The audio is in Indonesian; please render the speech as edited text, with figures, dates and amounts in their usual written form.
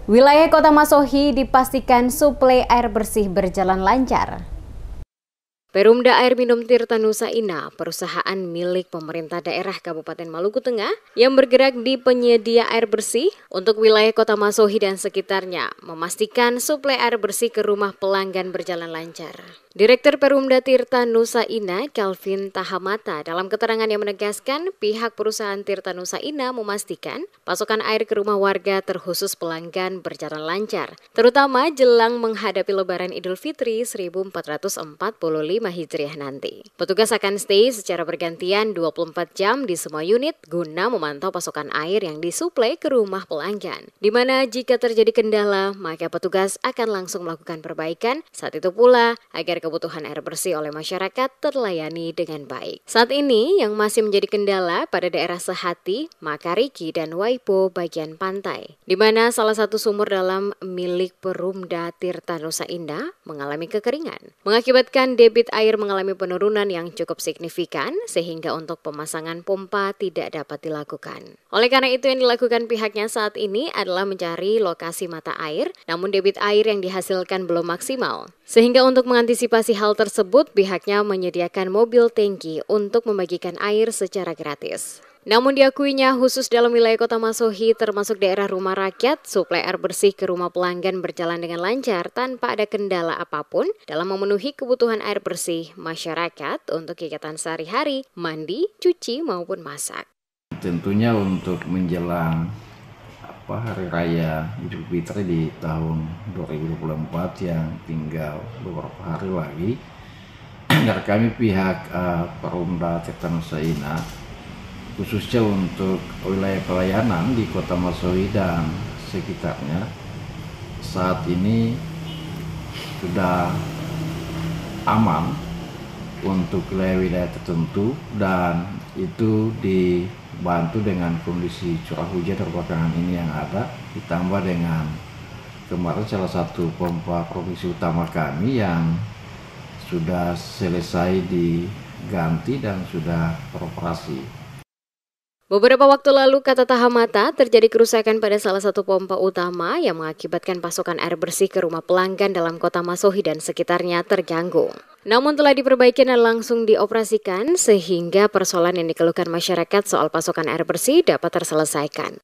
Wilayah Kota Masohi dipastikan suplai air bersih berjalan lancar. Perumda Air Minum Tirta Nusa Indah, perusahaan milik pemerintah daerah Kabupaten Maluku Tengah yang bergerak di penyedia air bersih untuk wilayah Kota Masohi dan sekitarnya, memastikan suplai air bersih ke rumah pelanggan berjalan lancar. Direktur Perumda Tirta Nusa Indah, Calvin Tahamata, dalam keterangannya menegaskan pihak perusahaan Tirta Nusa Indah memastikan pasokan air ke rumah warga terkhusus pelanggan berjalan lancar, terutama jelang menghadapi Lebaran Idul Fitri 1445 Hijriah nanti. Petugas akan stay secara bergantian 24 jam di semua unit guna memantau pasokan air yang disuplai ke rumah pelanggan, di mana jika terjadi kendala, maka petugas akan langsung melakukan perbaikan. Saat itu pula, agar kebutuhan air bersih oleh masyarakat terlayani dengan baik. Saat ini yang masih menjadi kendala pada daerah Sehati, Makariki, dan Waipo bagian pantai, di mana salah satu sumur dalam milik Perumda Tirta Nusa Indah mengalami kekeringan, mengakibatkan debit air mengalami penurunan yang cukup signifikan sehingga untuk pemasangan pompa tidak dapat dilakukan. Oleh karena itu yang dilakukan pihaknya saat ini adalah mencari lokasi mata air, namun debit air yang dihasilkan belum maksimal. Sehingga untuk mengantisipasi hal tersebut, pihaknya menyediakan mobil tangki untuk membagikan air secara gratis. Namun diakuinya khusus dalam wilayah Kota Masohi termasuk daerah rumah rakyat, suplai air bersih ke rumah pelanggan berjalan dengan lancar tanpa ada kendala apapun dalam memenuhi kebutuhan air bersih masyarakat untuk kegiatan sehari-hari, mandi, cuci maupun masak. Tentunya untuk menjelang Hari Raya Idul Fitri di tahun 2024 yang tinggal beberapa hari lagi, dari kami pihak Perumda Tirta Nusa Indah, khususnya untuk wilayah pelayanan di Kota Masohi dan sekitarnya, saat ini sudah aman untuk wilayah-wilayah tertentu, dan itu dibantu dengan kondisi curah hujan belakangan ini yang ada, ditambah dengan kemarin salah satu pompa produksi utama kami yang sudah selesai diganti dan sudah beroperasi. Beberapa waktu lalu, kata Tahamata, terjadi kerusakan pada salah satu pompa utama yang mengakibatkan pasokan air bersih ke rumah pelanggan dalam Kota Masohi dan sekitarnya terganggu. Namun telah diperbaiki dan langsung dioperasikan sehingga persoalan yang dikeluhkan masyarakat soal pasokan air bersih dapat terselesaikan.